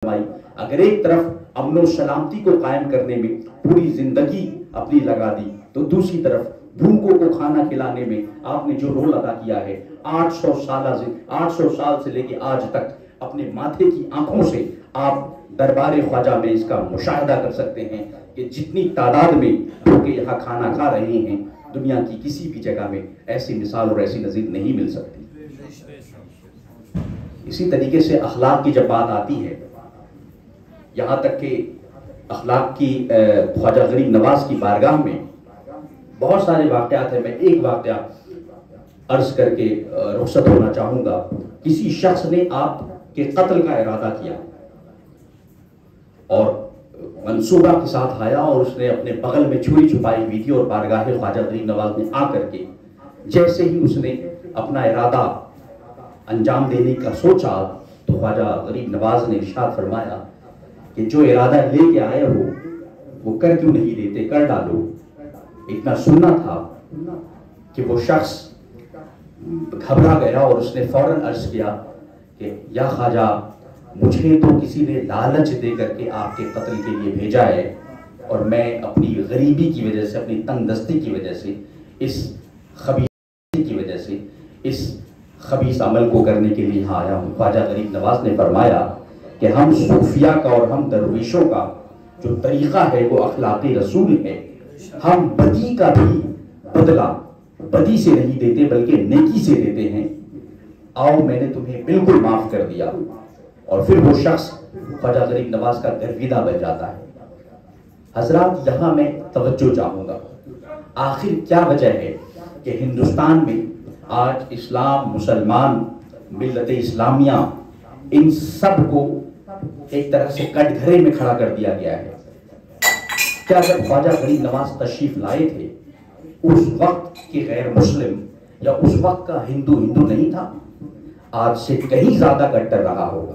اگر ایک طرف امن و سلامتی کو قائم کرنے میں پوری زندگی اپنی لگا دی تو دوسری طرف بھوکوں کو کھانا کھلانے میں آپ نے جو رول ادا کیا ہے 800 سال سے لے کے آج تک اپنے ماتھے کی آنکھوں سے آپ دربار خواجہ میں اس کا مشاہدہ کر سکتے ہیں کہ جتنی تعداد میں بھوکے یہاں کھانا کھا رہے ہیں دنیا کی کسی بھی جگہ میں ایسی مثال اور ایسی نظیر نہیں مل سکتی۔ اسی طریقے سے اخلاق کی جب بات آتی ہے، یہاں تک کہ اخلاق کی خواجہ غریب نواز کی بارگاہ میں بہت سارے واقعات ہیں، میں ایک واقعہ عرض کر کے رخصت ہونا چاہوں گا۔ کسی شخص نے آپ کے قتل کا ارادہ کیا اور منصوبہ کے ساتھ آیا اور اس نے اپنے بغل میں چھری چھپائی ہوئی تھی اور بارگاہ خواجہ غریب نواز نے آ کر کے جیسے ہی اس نے اپنا ارادہ انجام دینے کا سوچا تو خواجہ غریب نواز نے ارشاد فرمایا کہ جو ارادہ لے کے آئے ہو وہ کر کیوں نہیں لیتے، کر ڈالو۔ اتنا سننا تھا کہ وہ شخص گھبرا گیا اور اس نے فوراً عرض کیا کہ یا خواجہ مجھے تو کسی نے لالچ دے کر کے آپ کے قتل کے لیے بھیجا ہے اور میں اپنی غریبی کی وجہ سے، اپنی تنگ دستی کی وجہ سے، اس خبیثی کی وجہ سے اس خبیث عمل کو کرنے کے لیے یہاں آیا ہوں۔ خواجہ غریب نواز نے فرمایا کہ ہم صوفیہ کا اور ہم درویشوں کا جو طریقہ ہے وہ اخلاقی رسول ہے، ہم بدی کا بھی بدلہ بدی سے نہیں دیتے بلکہ نیکی سے دیتے ہیں، آؤ میں نے تمہیں بالکل معاف کر دیا۔ اور پھر وہ شخص خواجہ غریب نواز کا گرویدہ بن جاتا ہے۔ حضرات یہاں میں توجہ چاہوں گا، آخر کیا وجہ ہے کہ ہندوستان میں آج اسلام، مسلمان، ملت اسلامیہ ان سب کو ایک طرح سے کٹ گھرے میں کھڑا کر دیا گیا ہے؟ کیا جب خواجہ غریب نواز تشریف لائے تھے اس وقت کے غیر مسلم یا اس وقت کا ہندو نہیں تھا؟ آج سے کہیں زیادہ کٹر رہا ہوگا،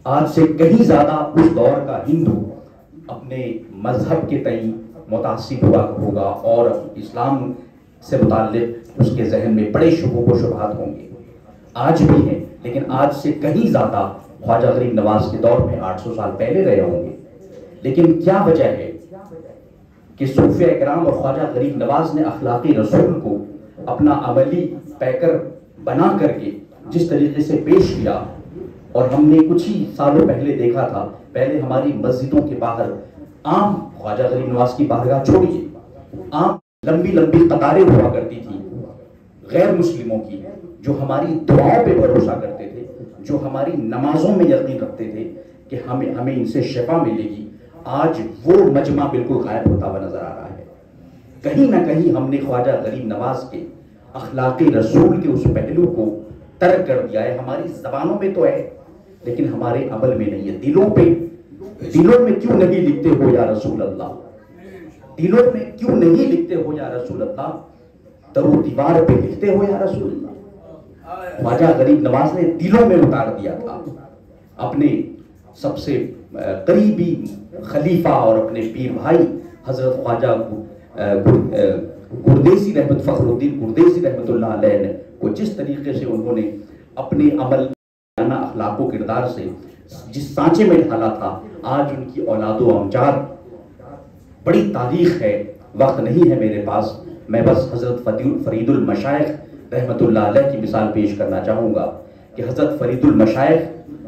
آج سے کہیں زیادہ اس دور کا ہندو اپنے مذہب کے تئیں متعصب ہوا ہوگا اور اسلام سے متعلق اس کے ذہن میں بڑے شکوک و شبہات ہوں گے، آج بھی ہیں، لیکن آج سے کہیں زیادہ خواجہ غریب نواز کے دور میں 800 سال پہلے رہے ہوں گے۔ لیکن کیا وجہ ہے کہ صوفیہ اکرام اور خواجہ غریب نواز نے اخلاقی رسول کو اپنا عملی پیکر بنا کر کے جس طریقے سے پیش کیا؟ اور ہم نے کچھ ہی سالوں پہلے دیکھا تھا، پہلے ہماری مسجدوں کے باہر عام خواجہ غریب نواز کی بارگاہ چھوڑیے، عام لمبی لمبی قطاریں ہوا کرتی تھی غیر مسلموں کی، جو ہماری دعاؤں پہ بھروسہ کرتے تھے، جو ہماری نمازوں میں یقین رکھتے تھے کہ ہمیں ان سے شفا ملے گی۔ آج وہ مجمع بالکل غائب ہوتا ہوا نظر آ رہا ہے۔ کہیں نہ کہیں ہم نے خواجہ غریب نواز کے اخلاقی رسول کے اس پہلو کو ترک کر دیا ہے۔ ہماری زبانوں میں تو ہے لیکن ہمارے عمل میں نہیں ہے۔ دلوں میں کیوں نہیں لکھتے ہو یا رسول اللہ؟ دلوں میں کیوں نہیں لکھتے ہو یا رسول اللہ؟ در و دیوار پہ لکھتے ہو یا رسول اللہ؟ خواجہ غریب نواز نے دلوں میں اتار دیا تھا۔ اپنے سب سے قریبی خلیفہ اور اپنے پیر بھائی حضرت خواجہ گردیسی رحمت فخر الدین گردیسی رحمت اللہ علیہ کو جس طریقے سے انہوں نے اپنے عمل اخلاق و کردار سے جس سانچے میں ڈھالا تھا، آج ان کی اولاد و امجاد، بڑی تاریخ ہے، وقت نہیں ہے میرے پاس، میں بس حضرت فرید المشائخ رحمت اللہ علیہ کی مثال پیش کرنا چاہوں گا کہ حضرت فرید المشائخ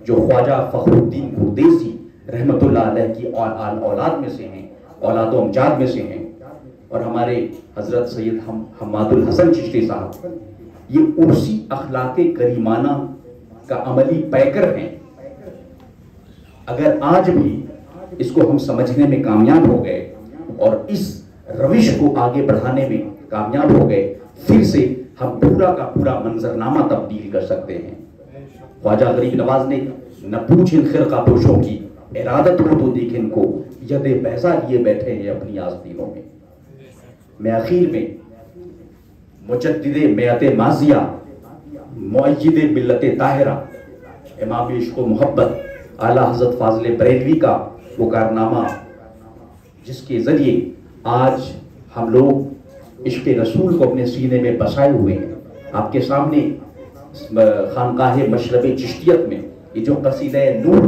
جو خواجہ فخر الدین گردیسی رحمت اللہ علیہ کی اولاد میں سے ہیں، اولاد و امجاد میں سے ہیں، اور ہمارے حضرت سید حماد الحسن چشتی صاحب، یہ اسی اخلاق کریمانہ کا عملی پیکر ہیں۔ اگر آج بھی اس کو ہم سمجھنے میں کامیاب ہو گئے اور اس روش کو آگے بڑھانے میں کامیاب ہو گئے، پھر سے ہم پورا کا پورا منظرنامہ تبدیل کر سکتے ہیں۔ خواجہ غریب نواز نے نہ پوچھیں خرقہ پوشوں کی، ارادت ہو تو دیکھیں کو، ید بیضا لیے بیٹھے ہیں اپنی آستینوں میں۔ میں آخر میں مجدد میعت ماضیہ، معید ملت طاہرہ، امام عشق و محبت اعلیٰ حضرت فاضل بریلوی کا وہ کارنامہ جس کے ذریعے آج ہم لوگ عشق رسول کو اپنے سینے میں بسائے ہوئے ہیں، آپ کے سامنے خانقاہ مشرب چشتیت میں یہ جو قصیدہ نور